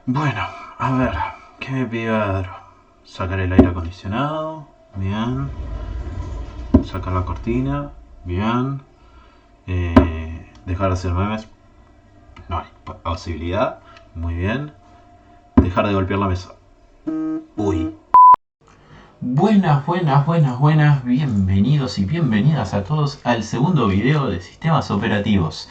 Bueno, a ver, ¿qué me pidió Adro? Sacar el aire acondicionado, bien. Sacar la cortina, bien. Dejar de hacer memes, no hay posibilidad, muy bien. Dejar de golpear la mesa. Uy. Buenas, bienvenidos y bienvenidas a todos al segundo video de sistemas operativos.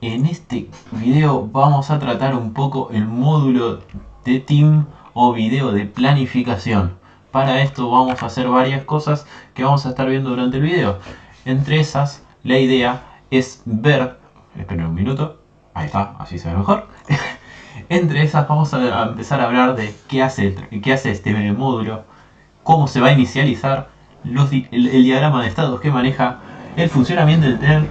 En este video vamos a tratar un poco el módulo de team o video de planificación. Para esto vamos a hacer varias cosas que vamos a estar viendo durante el video. Entre esas, la idea es ver, esperen un minuto, ahí está, así se ve mejor. Entre esas vamos a empezar a hablar de qué hace este módulo, cómo se va a inicializar, el diagrama de estados que maneja, el funcionamiento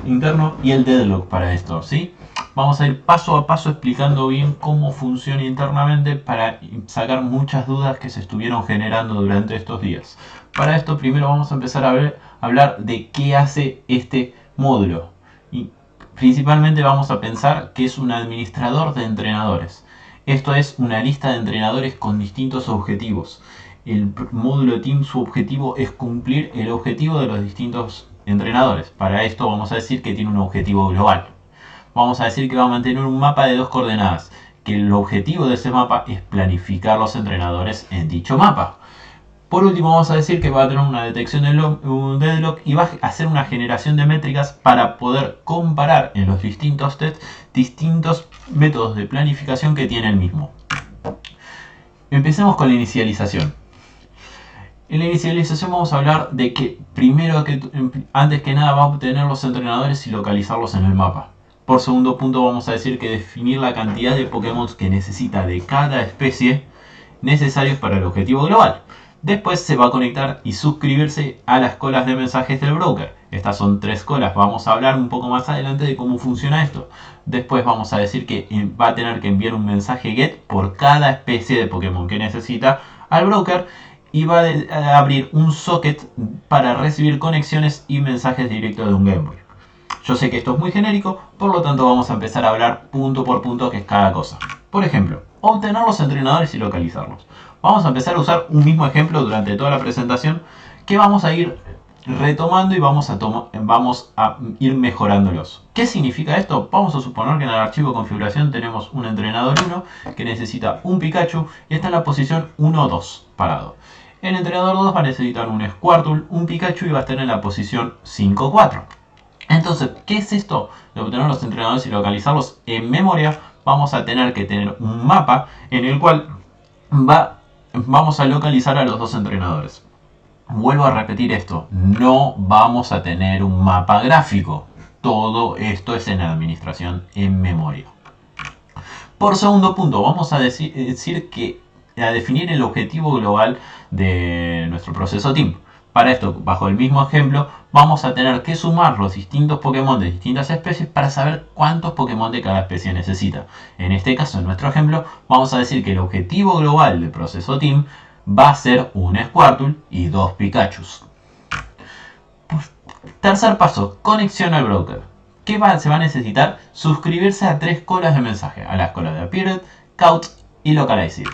interno y el deadlock para esto, ¿sí? Vamos a ir paso a paso explicando bien cómo funciona internamente para sacar muchas dudas que se estuvieron generando durante estos días. Para esto primero vamos a empezar a hablar de qué hace este módulo. Y principalmente vamos a pensar que es un administrador de entrenadores. Esto es una lista de entrenadores con distintos objetivos. El módulo Team, su objetivo es cumplir el objetivo de los distintos entrenadores. Para esto vamos a decir que tiene un objetivo global. Vamos a decir que va a mantener un mapa de 2 coordenadas, que el objetivo de ese mapa es planificar los entrenadores en dicho mapa. Por último vamos a decir que va a tener una detección de un deadlock y va a hacer una generación de métricas para poder comparar en los distintos tests distintos métodos de planificación que tiene el mismo. Empecemos con la inicialización. En la inicialización vamos a hablar de que antes que nada va a obtener los entrenadores y localizarlos en el mapa. Por segundo punto vamos a decir que definir la cantidad de Pokémon que necesita de cada especie necesarios para el objetivo global. Después se va a conectar y suscribirse a las colas de mensajes del broker. Estas son 3 colas, vamos a hablar un poco más adelante de cómo funciona esto. Después vamos a decir que va a tener que enviar un mensaje GET por cada especie de Pokémon que necesita al broker. Y va a abrir un socket para recibir conexiones y mensajes directos de un Game Boy. Yo sé que esto es muy genérico, por lo tanto vamos a empezar a hablar punto por punto qué es cada cosa. Por ejemplo, obtener los entrenadores y localizarlos. Vamos a empezar a usar un mismo ejemplo durante toda la presentación que vamos a ir retomando y vamos a ir mejorándolos. ¿Qué significa esto? Vamos a suponer que en el archivo de configuración tenemos un entrenador 1 que necesita un Pikachu y está en la posición 1-2 parado. El entrenador 2 va a necesitar un Squirtle, un Pikachu y va a estar en la posición 5-4. Entonces, ¿qué es esto de obtener los entrenadores y localizarlos en memoria? Vamos a tener que tener un mapa en el cual vamos a localizar a los 2 entrenadores. Vuelvo a repetir esto, no vamos a tener un mapa gráfico. Todo esto es en administración en memoria. Por segundo punto, vamos a decir que a definir el objetivo global de nuestro proceso Team. Para esto, bajo el mismo ejemplo, vamos a tener que sumar los distintos Pokémon de distintas especies para saber cuántos Pokémon de cada especie necesita. En este caso, en nuestro ejemplo, vamos a decir que el objetivo global del proceso Team va a ser un Squirtle y 2 Pikachus. Tercer paso, conexión al broker. ¿Qué se va a necesitar? Suscribirse a 3 colas de mensaje, a las colas de Appeared, Caught y Localized.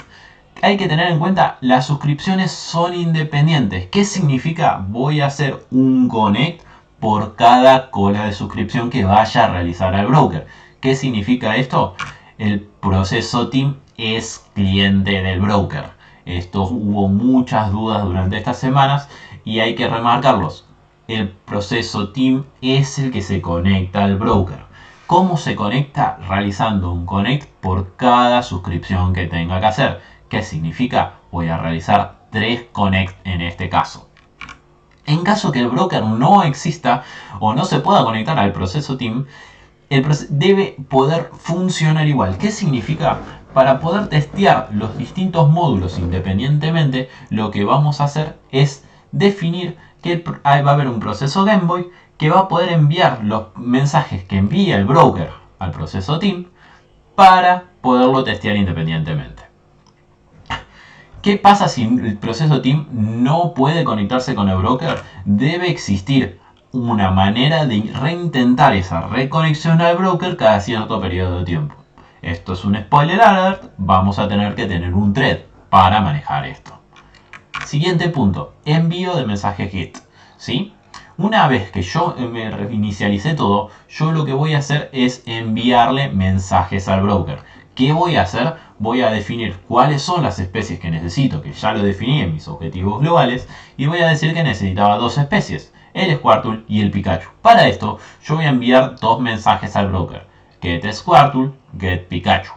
Hay que tener en cuenta, las suscripciones son independientes. ¿Qué significa? Voy a hacer un connect por cada cola de suscripción que vaya a realizar al broker. ¿Qué significa esto? El proceso Team es cliente del broker. Esto hubo muchas dudas durante estas semanas y hay que remarcarlos. El proceso Team es el que se conecta al broker. ¿Cómo se conecta? Realizando un connect por cada suscripción que tenga que hacer. ¿Qué significa? Voy a realizar 3 connect en este caso. En caso que el broker no exista o no se pueda conectar al proceso Team, debe poder funcionar igual. ¿Qué significa? Para poder testear los distintos módulos independientemente, lo que vamos a hacer es definir que va a haber un proceso Game Boy que va a poder enviar los mensajes que envía el broker al proceso Team para poderlo testear independientemente. ¿Qué pasa si el proceso Team no puede conectarse con el broker? Debe existir una manera de reintentar esa reconexión al broker cada cierto periodo de tiempo. Esto es un spoiler alert, vamos a tener que tener un thread para manejar esto. Siguiente punto, envío de mensaje GET, ¿sí? Una vez que yo me reinicialicé todo, yo lo que voy a hacer es enviarle mensajes al broker. ¿Qué voy a hacer? Voy a definir cuáles son las especies que necesito, que ya lo definí en mis objetivos globales, y voy a decir que necesitaba dos especies, el Squirtle y el Pikachu. Para esto, yo voy a enviar dos mensajes al broker, get Squirtle, get Pikachu.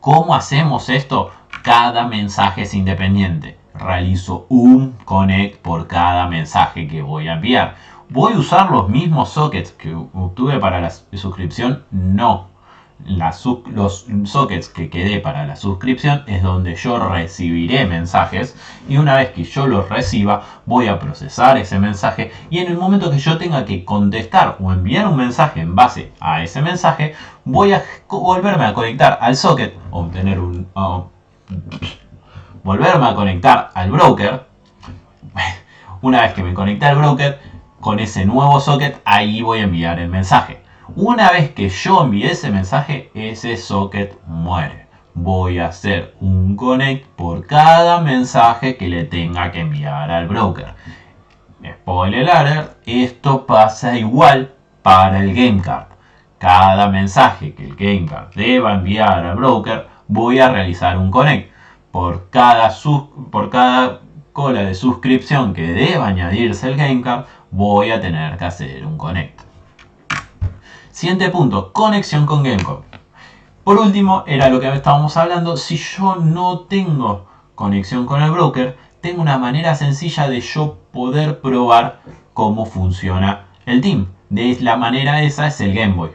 ¿Cómo hacemos esto? Cada mensaje es independiente. Realizo un connect por cada mensaje que voy a enviar. ¿Voy a usar los mismos sockets que obtuve para la suscripción? No. Los sockets que quedé para la suscripción es donde yo recibiré mensajes, y una vez que yo los reciba voy a procesar ese mensaje, y en el momento que yo tenga que contestar o enviar un mensaje en base a ese mensaje, voy a volverme a conectar al socket, volverme a conectar al broker. Una vez que me conecte al broker con ese nuevo socket, ahí voy a enviar el mensaje. Una vez que yo envíe ese mensaje, ese socket muere. Voy a hacer un connect por cada mensaje que le tenga que enviar al broker. Spoiler alert, esto pasa igual para el game card. Cada mensaje que el game card deba enviar al broker, voy a realizar un connect. Por cada cola de suscripción que deba añadirse el game card, voy a tener que hacer un connect. Siguiente punto, conexión con GameCom. Por último, era lo que estábamos hablando, si yo no tengo conexión con el broker, tengo una manera sencilla de yo poder probar cómo funciona el team. De la manera esa es el Game Boy.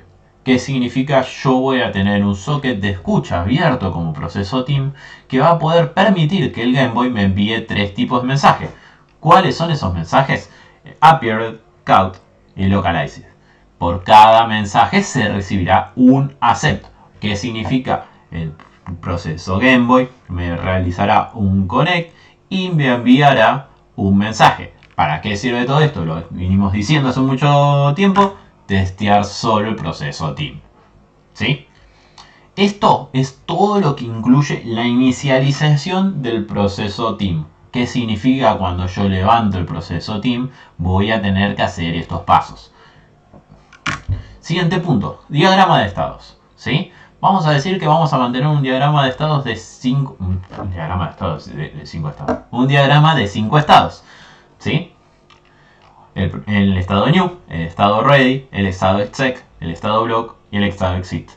¿Qué significa? Yo voy a tener un socket de escucha abierto como proceso team que va a poder permitir que el Game Boy me envíe tres tipos de mensajes. ¿Cuáles son esos mensajes? Appeared, Caught y Localized. Por cada mensaje se recibirá un accept. ¿Qué significa? El proceso Game Boy me realizará un connect y me enviará un mensaje. ¿Para qué sirve todo esto? Lo vinimos diciendo hace mucho tiempo. Testear solo el proceso team. ¿Sí? Esto es todo lo que incluye la inicialización del proceso team. ¿Qué significa? Cuando yo levanto el proceso team, voy a tener que hacer estos pasos. Siguiente punto, diagrama de estados, ¿sí? Vamos a decir que vamos a mantener un diagrama de estados de 5 estados. Un diagrama de 5 estados, ¿sí? El estado new, el estado ready, el estado exec, el estado block y el estado exit.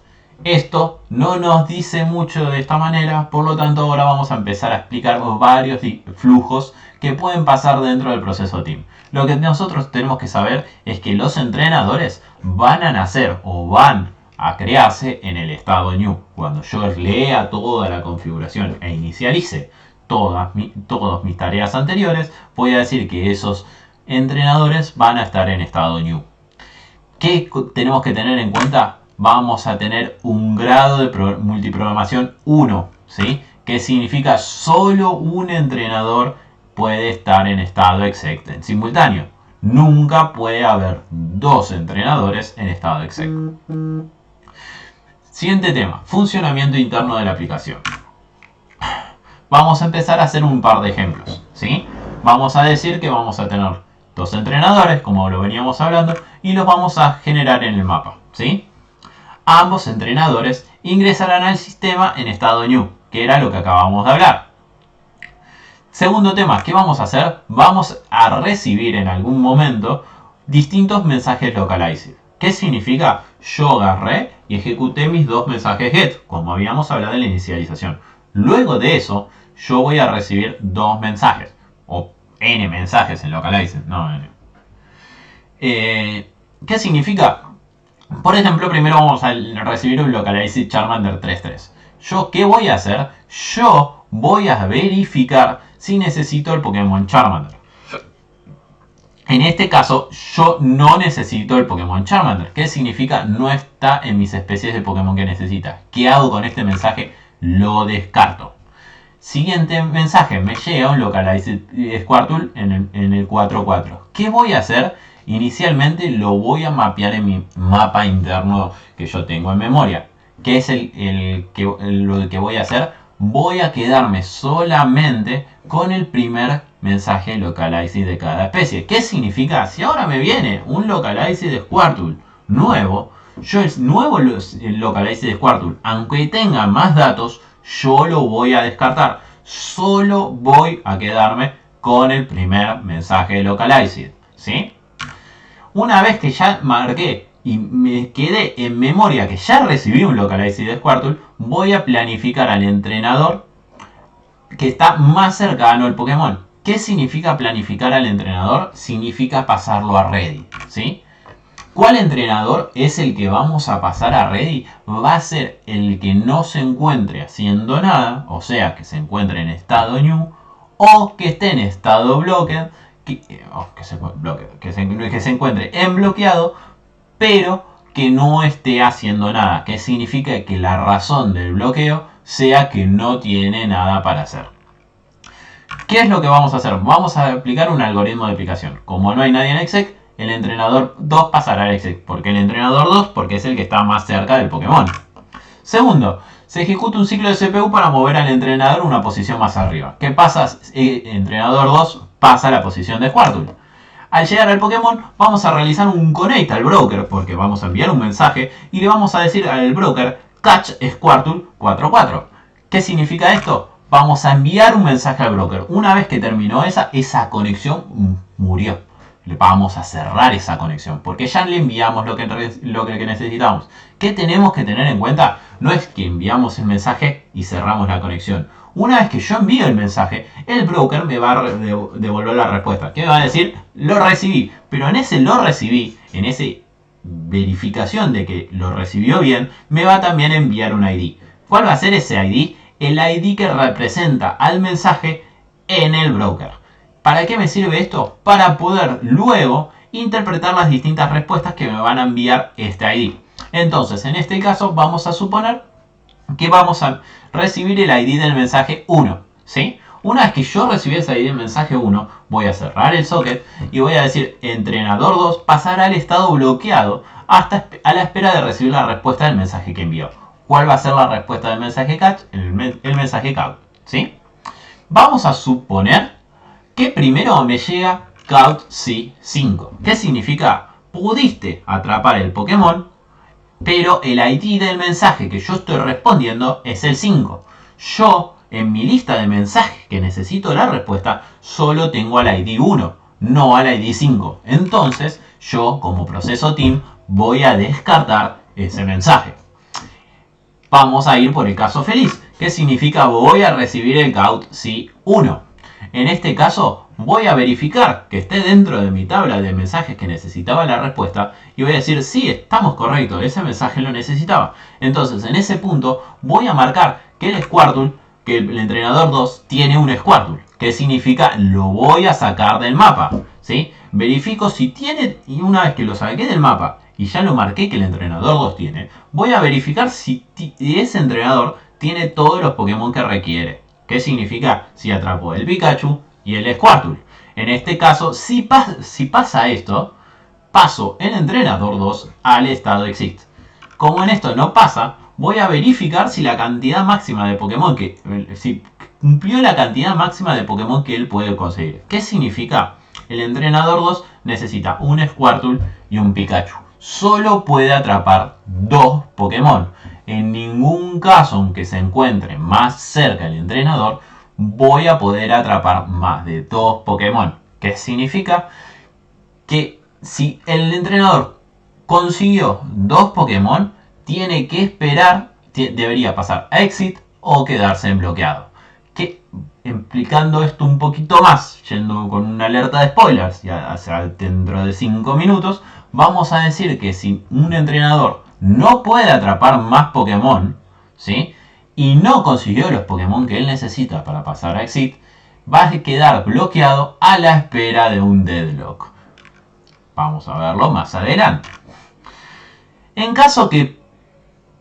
Esto no nos dice mucho de esta manera, por lo tanto ahora vamos a empezar a explicar varios flujos que pueden pasar dentro del proceso team. Lo que nosotros tenemos que saber es que los entrenadores van a nacer o van a crearse en el estado new. Cuando yo lea toda la configuración e inicialice todas mis tareas anteriores, voy a decir que esos entrenadores van a estar en estado new. ¿Qué tenemos que tener en cuenta? Vamos a tener un grado de multiprogramación 1, ¿sí? Que significa solo un entrenador puede estar en estado exec en simultáneo. Nunca puede haber dos entrenadores en estado exec. Siguiente tema, funcionamiento interno de la aplicación. Vamos a empezar a hacer un par de ejemplos, ¿sí? Vamos a decir que vamos a tener dos entrenadores, como lo veníamos hablando, y los vamos a generar en el mapa, ¿sí? Ambos entrenadores ingresarán al sistema en estado new, que era lo que acabamos de hablar. Segundo tema, ¿qué vamos a hacer? Vamos a recibir en algún momento distintos mensajes localized. ¿Qué significa? Yo agarré y ejecuté mis dos mensajes get, como habíamos hablado en la inicialización. Luego de eso, yo voy a recibir dos mensajes, o n mensajes en localized, no n. ¿Qué significa? Por ejemplo, primero vamos a recibir un localized Charmander 3.3. ¿Yo qué voy a hacer? Yo voy a verificar si necesito el Pokémon Charmander. En este caso, yo no necesito el Pokémon Charmander. ¿Qué significa? No está en mis especies de Pokémon que necesita. ¿Qué hago con este mensaje? Lo descarto. Siguiente mensaje, me llega un Localized Squirtle en el 4.4. ¿Qué voy a hacer? Inicialmente lo voy a mapear en mi mapa interno que yo tengo en memoria. ¿Qué es lo que voy a hacer? Voy a quedarme solamente con el primer mensaje localized de cada especie. ¿Qué significa? Si ahora me viene un localized de Squirtle nuevo, yo el nuevo localized de Squirtle, aunque tenga más datos, yo lo voy a descartar. Solo voy a quedarme con el primer mensaje localized, ¿sí? Una vez que ya marqué y me quedé en memoria que ya recibí un localized de Squirtle, voy a planificar al entrenador que está más cercano al Pokémon. ¿Qué significa planificar al entrenador? Significa pasarlo a Ready, ¿sí? ¿Cuál entrenador es el que vamos a pasar a Ready? Va a ser el que no se encuentre haciendo nada, o sea, que se encuentre en estado New, o que esté en estado Blocked, que se encuentre en bloqueado, pero que no esté haciendo nada, que significa que la razón del bloqueo sea que no tiene nada para hacer. ¿Qué es lo que vamos a hacer? Vamos a aplicar un algoritmo de aplicación. Como no hay nadie en exec, el entrenador 2 pasará al exec. ¿Por qué el entrenador 2? Porque es el que está más cerca del Pokémon. Segundo, se ejecuta un ciclo de CPU para mover al entrenador una posición más arriba. ¿Qué pasa? Entrenador 2 pasa a la posición de Squirtle. Al llegar al Pokémon, vamos a realizar un connect al broker, porque vamos a enviar un mensaje y le vamos a decir al broker catch Squirtle 44. ¿Qué significa esto? Vamos a enviar un mensaje al broker. Una vez que terminó esa conexión murió. Vamos a cerrar esa conexión porque ya le enviamos lo que necesitamos. ¿Qué tenemos que tener en cuenta? No es que enviamos el mensaje y cerramos la conexión. Una vez que yo envío el mensaje, el broker me va a devolver la respuesta. ¿Qué me va a decir? Lo recibí. Pero en ese lo recibí, en esa verificación de que lo recibió bien, me va a también enviar un ID. ¿Cuál va a ser ese ID? El ID que representa al mensaje en el broker. ¿Para qué me sirve esto? Para poder luego interpretar las distintas respuestas que me van a enviar este ID. Entonces, en este caso, vamos a suponer que vamos a recibir el ID del mensaje 1, ¿sí? Una vez que yo recibí ese ID del mensaje 1, voy a cerrar el socket y voy a decir entrenador 2 pasará al estado bloqueado hasta a la espera de recibir la respuesta del mensaje que envió. ¿Cuál va a ser la respuesta del mensaje catch? El mensaje count, ¿sí? Vamos a suponer que primero me llega count C5. ¿Qué significa? Pudiste atrapar el Pokémon, pero el ID del mensaje que yo estoy respondiendo es el 5. Yo, en mi lista de mensajes que necesito la respuesta, solo tengo al ID 1, no al ID 5. Entonces, yo, como proceso team, voy a descartar ese mensaje. Vamos a ir por el caso feliz, que significa voy a recibir el count C1. En este caso, voy a verificar que esté dentro de mi tabla de mensajes que necesitaba la respuesta y voy a decir, sí, estamos correctos, ese mensaje lo necesitaba. Entonces, en ese punto, voy a marcar que el Squirtle, que el entrenador 2 tiene un Squirtle. ¿Qué significa? Lo voy a sacar del mapa, ¿sí? Verifico si tiene, y una vez que lo saqué del mapa y ya lo marqué que el entrenador 2 tiene, voy a verificar si ese entrenador tiene todos los Pokémon que requiere. ¿Qué significa? Si atrapó el Pikachu y el Squirtle. En este caso, si pasa esto, paso el entrenador 2 al estado exist. Como en esto no pasa, voy a verificar si la cantidad máxima de Pokémon si cumplió la cantidad máxima de Pokémon que él puede conseguir. ¿Qué significa? El entrenador 2 necesita un Squirtle y un Pikachu. Solo puede atrapar 2 Pokémon. En ningún caso, aunque se encuentre más cerca el entrenador, voy a poder atrapar más de 2 Pokémon. ¿Qué significa? Que si el entrenador consiguió 2 Pokémon, tiene que esperar, debería pasar a Exit o quedarse en bloqueado. Que, explicando esto un poquito más, yendo con una alerta de spoilers, ya dentro de 5 minutos, vamos a decir que si un entrenador no puede atrapar más Pokémon, ¿sí? Y no consiguió los Pokémon que él necesita para pasar a Exit, va a quedar bloqueado a la espera de un deadlock. Vamos a verlo más adelante. En caso que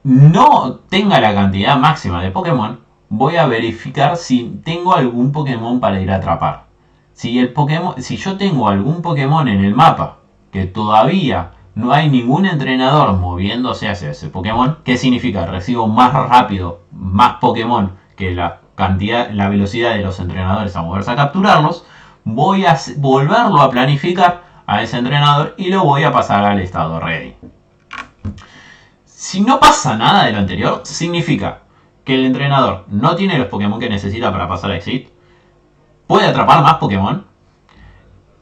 no tenga la cantidad máxima de Pokémon, voy a verificar si tengo algún Pokémon para ir a atrapar. Si yo tengo algún Pokémon en el mapa que todavía no hay ningún entrenador moviéndose hacia ese Pokémon. ¿Qué significa? Recibo más rápido, más Pokémon que la velocidad de los entrenadores a moverse a capturarlos. Voy a volverlo a planificar a ese entrenador y lo voy a pasar al estado ready. Si no pasa nada de lo anterior, significa que el entrenador no tiene los Pokémon que necesita para pasar a Exit, puede atrapar más Pokémon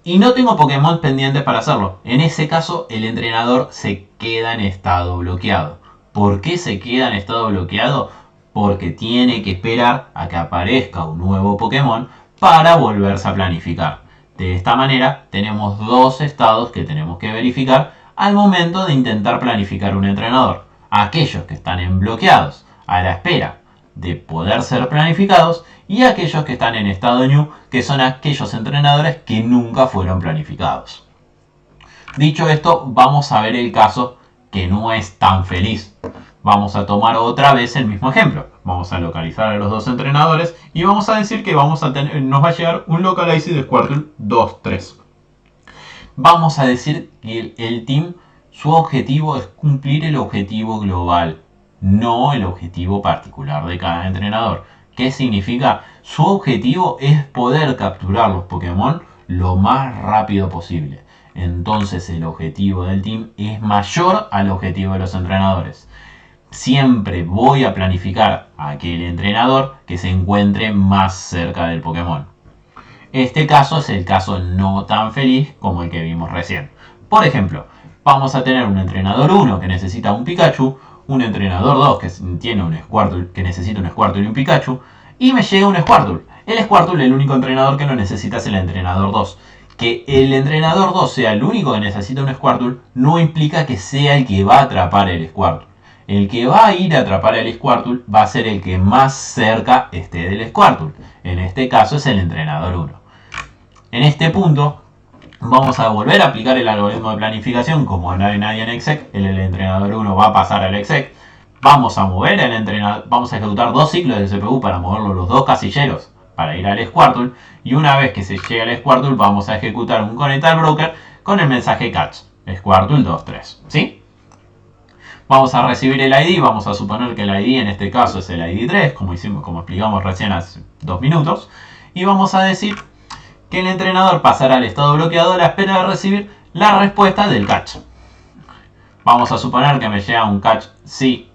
y no tengo Pokémon pendientes para hacerlo. En ese caso, el entrenador se queda en estado bloqueado. ¿Por qué se queda en estado bloqueado? Porque tiene que esperar a que aparezca un nuevo Pokémon para volverse a planificar. De esta manera, tenemos dos estados que tenemos que verificar al momento de intentar planificar un entrenador. Aquellos que están en bloqueados a la espera de poder ser planificados y aquellos que están en estado new, que son aquellos entrenadores que nunca fueron planificados. Dicho esto, vamos a ver el caso que no es tan feliz. Vamos a tomar otra vez el mismo ejemplo. Vamos a localizar a los dos entrenadores y vamos a decir que nos va a llegar un Localize de Squirtle 2-3. Vamos a decir que el team, su objetivo es cumplir el objetivo global, no el objetivo particular de cada entrenador. ¿Qué significa? Su objetivo es poder capturar los Pokémon lo más rápido posible. Entonces el objetivo del team es mayor al objetivo de los entrenadores. Siempre voy a planificar a aquel entrenador que se encuentre más cerca del Pokémon. Este caso es el caso no tan feliz como el que vimos recién. Por ejemplo, vamos a tener un entrenador 1 que necesita un Pikachu, un entrenador 2 que tiene un Squirtle, que necesita un Squirtle y un Pikachu, y me llega un Squirtle. El Squirtle, el único entrenador que lo necesita es el entrenador 2. Que el entrenador 2 sea el único que necesita un Squirtle no implica que sea el que va a atrapar el Squirtle. El que va a ir a atrapar el Squirtle va a ser el que más cerca esté del Squirtle. En este caso es el entrenador 1. En este punto vamos a volver a aplicar el algoritmo de planificación. Como no hay nadie en exec, el entrenador 1 va a pasar al exec. Vamos a mover el entrenador, vamos a ejecutar dos ciclos de CPU para moverlo los dos casilleros para ir al Squirtle. Y una vez que se llegue al Squirtle vamos a ejecutar un connect al broker con el mensaje catch Squirtle 2-3. ¿Sí? Vamos a recibir el ID, vamos a suponer que el ID en este caso es el ID 3, como explicamos recién hace 2 minutos. Y vamos a decir que el entrenador pasará al estado bloqueado a la espera de recibir la respuesta del catch. Vamos a suponer que me llega un catch sí,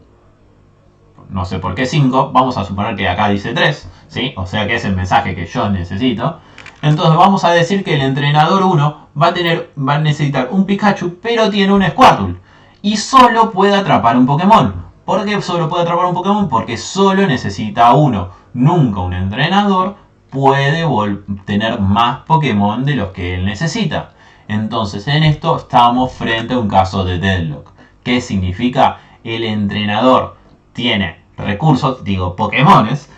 no sé por qué 5, vamos a suponer que acá dice 3, ¿sí? O sea que es el mensaje que yo necesito. Entonces vamos a decir que el entrenador 1 va a necesitar un Pikachu, pero tiene un Squirtle. Y solo puede atrapar un Pokémon. ¿Por qué solo puede atrapar un Pokémon? Porque solo necesita uno. Nunca un entrenador puede tener más Pokémon de los que él necesita. Entonces en esto estamos frente a un caso de deadlock. ¿Qué significa? El entrenador tiene recursos, Pokémones,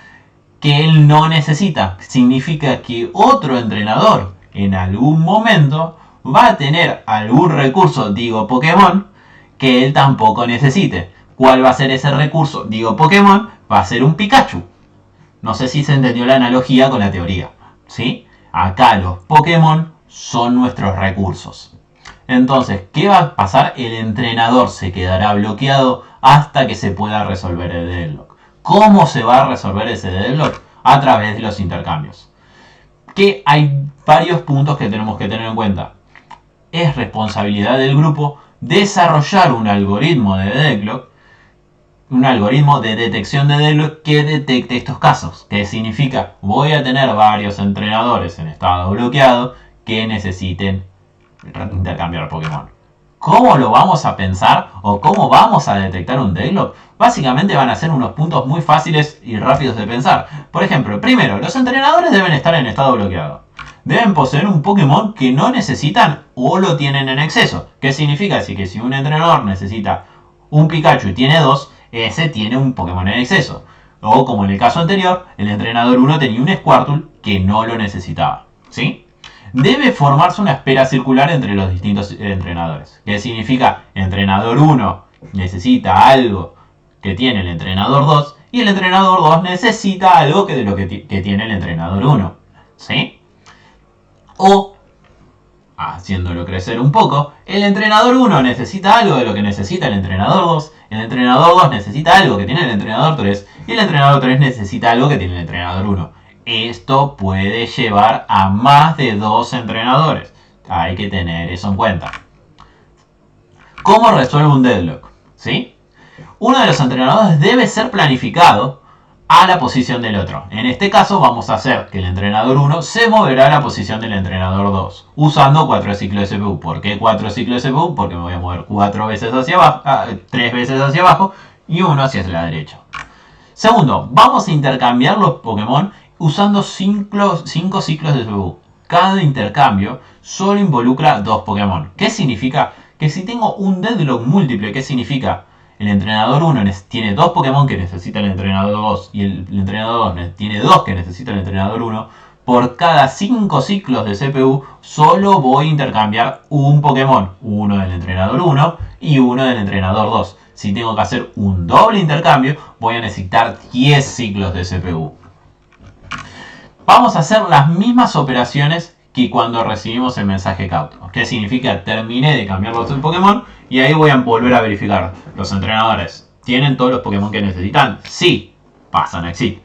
que él no necesita. Significa que otro entrenador en algún momento va a tener algún recurso, Pokémon, que él tampoco necesite. ¿Cuál va a ser ese recurso? Pokémon, va a ser un Pikachu. No sé si se entendió la analogía con la teoría, ¿sí? Acá los Pokémon son nuestros recursos. Entonces, ¿qué va a pasar? El entrenador se quedará bloqueado hasta que se pueda resolver el deadlock. ¿Cómo se va a resolver ese deadlock? A través de los intercambios. Que hay varios puntos que tenemos que tener en cuenta. Es responsabilidad del grupo desarrollar un algoritmo de deadlock, un algoritmo de detección de deadlock que detecte estos casos. ¿Qué significa? Voy a tener varios entrenadores en estado bloqueado que necesiten intercambiar Pokémon. ¿Cómo lo vamos a pensar o cómo vamos a detectar un deadlock? Básicamente van a ser unos puntos muy fáciles y rápidos de pensar. Por ejemplo, primero, los entrenadores deben estar en estado bloqueado. Deben poseer un Pokémon que no necesitan o lo tienen en exceso. ¿Qué significa? Así que si un entrenador necesita un Pikachu y tiene 2, ese tiene un Pokémon en exceso. O como en el caso anterior, el entrenador 1 tenía un Squirtle que no lo necesitaba. ¿Sí? Debe formarse una espera circular entre los distintos entrenadores. ¿Qué significa? Entrenador 1 necesita algo que tiene el entrenador 2 y el entrenador 2 necesita algo que tiene el entrenador 1. ¿Sí? O haciéndolo crecer un poco, el entrenador 1 necesita algo de lo que necesita el entrenador 2, el entrenador 2 necesita algo que tiene el entrenador 3 y el entrenador 3 necesita algo que tiene el entrenador 1. Esto puede llevar a más de 2 entrenadores. Hay que tener eso en cuenta. ¿Cómo resuelve un deadlock? ¿Sí? Uno de los entrenadores debe ser planificado a la posición del otro. En este caso vamos a hacer que el entrenador 1 se moverá a la posición del entrenador 2 usando 4 ciclos de CPU. ¿Por qué 4 ciclos de CPU? Porque me voy a mover 4 veces hacia abajo, 3 veces hacia abajo y 1 hacia la derecha. Segundo, vamos a intercambiar los Pokémon usando 5 ciclos de CPU. Cada intercambio solo involucra 2 Pokémon. ¿Qué significa? Que si tengo un deadlock múltiple, ¿qué significa? El entrenador 1 tiene 2 Pokémon que necesita el entrenador 2 y el entrenador 2 tiene 2 que necesita el entrenador 1. Por cada 5 ciclos de CPU solo voy a intercambiar un Pokémon. Uno del entrenador 1 y uno del entrenador 2. Si tengo que hacer un doble intercambio, voy a necesitar 10 ciclos de CPU. Vamos a hacer las mismas operaciones que cuando recibimos el mensaje cauto. ¿Qué significa? Terminé de cambiar los Pokémon y ahí voy a volver a verificar. Los entrenadores, ¿tienen todos los Pokémon que necesitan? Sí, pasan a Exit.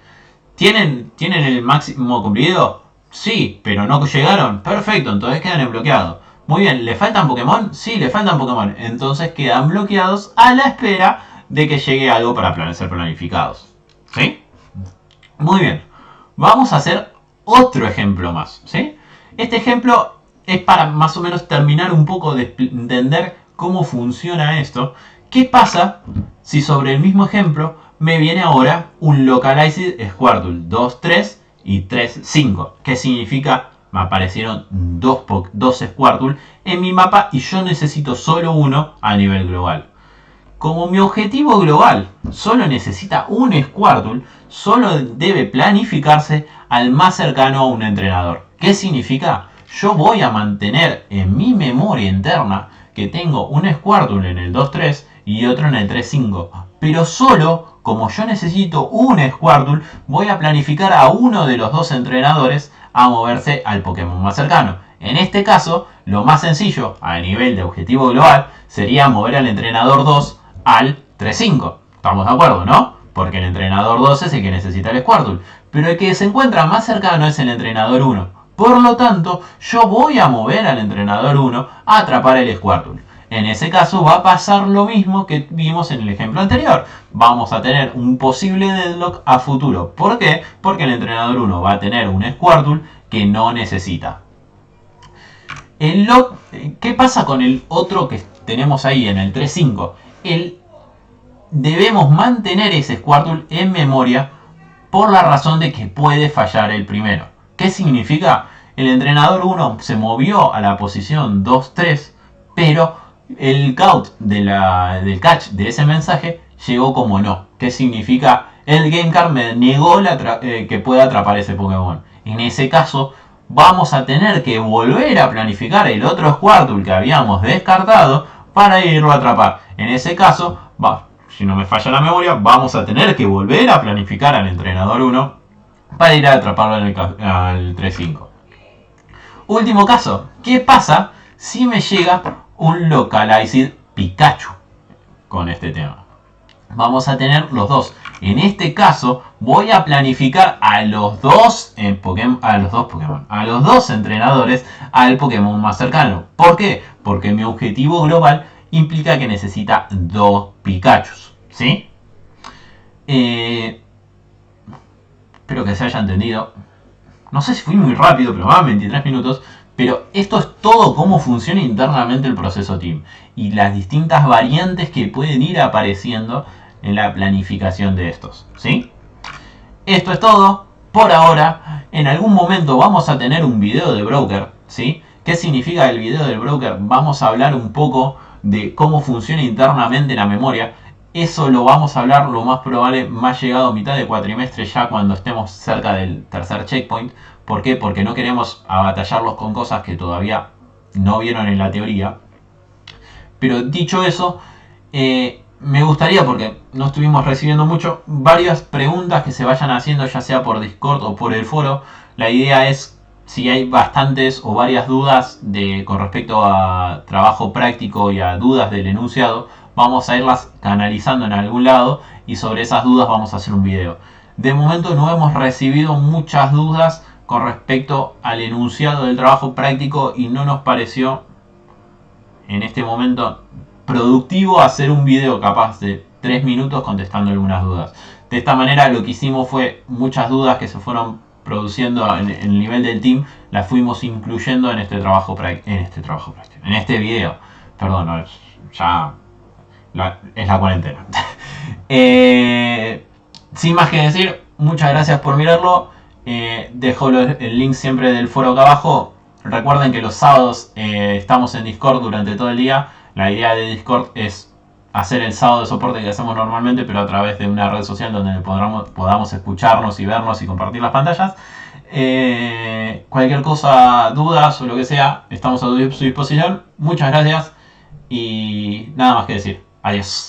¿Tienen el máximo cumplido? Sí, pero no llegaron. Perfecto, entonces quedan bloqueados. Muy bien, ¿le faltan Pokémon? Sí, le faltan Pokémon. Entonces quedan bloqueados a la espera de que llegue algo para ser planificados. ¿Sí? Muy bien. Vamos a hacer otro ejemplo más. ¿Sí? Este ejemplo es para más o menos terminar un poco de entender cómo funciona esto. ¿Qué pasa si sobre el mismo ejemplo me viene ahora un Localized Squirtle 2, 3 y 3, 5? ¿Qué significa? Me aparecieron dos Squirtle en mi mapa y yo necesito solo uno a nivel global. Como mi objetivo global solo necesita un Squirtle, solo debe planificarse al más cercano a un entrenador. ¿Qué significa? Yo voy a mantener en mi memoria interna que tengo un Squirtle en el 2-3 y otro en el 3-5. Pero solo, como yo necesito un Squirtle, voy a planificar a uno de los dos entrenadores a moverse al Pokémon más cercano. En este caso, lo más sencillo, a nivel de objetivo global, sería mover al entrenador 2 al 3-5. ¿Estamos de acuerdo, no? Porque el entrenador 2 es el que necesita el Squirtle. Pero el que se encuentra más cercano es el entrenador 1. Por lo tanto, yo voy a mover al entrenador 1 a atrapar el Squirtle. En ese caso va a pasar lo mismo que vimos en el ejemplo anterior. Vamos a tener un posible deadlock a futuro. ¿Por qué? Porque el entrenador 1 va a tener un Squirtle que no necesita. ¿Qué pasa con el otro que tenemos ahí en el 3-5? Debemos mantener ese Squirtle en memoria por la razón de que puede fallar el primero. ¿Qué significa? El entrenador 1 se movió a la posición 2-3, pero el count del catch de ese mensaje llegó como no. ¿Qué significa? El Game Card me negó que pueda atrapar ese Pokémon. En ese caso, vamos a tener que volver a planificar el otro Squirtle que habíamos descartado para irlo a atrapar. En ese caso, si no me falla la memoria, vamos a tener que volver a planificar al entrenador 1 para ir a atraparlo al 3-5. Último caso, ¿qué pasa si me llega un Localized Pikachu con este tema? Vamos a tener los dos. En este caso voy a planificar a los dos entrenadores al Pokémon más cercano. ¿Por qué? Porque mi objetivo global implica que necesita 2 Pikachus. ¿Sí? Espero que se haya entendido. No sé si fui muy rápido, pero van 23 minutos. Pero esto es todo cómo funciona internamente el proceso Team. Y las distintas variantes que pueden ir apareciendo en la planificación de estos. ¿Sí? Esto es todo. Por ahora, en algún momento vamos a tener un video de broker. ¿Sí? ¿Qué significa el video del broker? Vamos a hablar un poco de cómo funciona internamente la memoria. Eso lo vamos a hablar lo más probable más llegado a mitad de cuatrimestre, ya cuando estemos cerca del tercer checkpoint. ¿Por qué? Porque no queremos abatallarlos con cosas que todavía no vieron en la teoría. Pero dicho eso, me gustaría, porque no estuvimos recibiendo mucho, varias preguntas que se vayan haciendo, ya sea por Discord o por el foro. La idea es si hay bastantes o varias dudas con respecto a trabajo práctico y a dudas del enunciado, vamos a irlas canalizando en algún lado y sobre esas dudas vamos a hacer un video. De momento no hemos recibido muchas dudas con respecto al enunciado del trabajo práctico y no nos pareció en este momento productivo hacer un video capaz de 3 minutos contestando algunas dudas. De esta manera lo que hicimos fue muchas dudas que se fueron produciendo en el nivel del team, las fuimos incluyendo en este trabajo práctico, en este video. Perdón, no, ya es la cuarentena. Sin más que decir, muchas gracias por mirarlo. Dejo el link siempre del foro acá abajo. Recuerden que los sábados estamos en Discord durante todo el día. La idea de Discord es hacer el sábado de soporte que hacemos normalmente, pero a través de una red social donde podamos escucharnos y vernos y compartir las pantallas. Cualquier cosa, dudas o lo que sea, estamos a su disposición. Muchas gracias y nada más que decir. Adiós.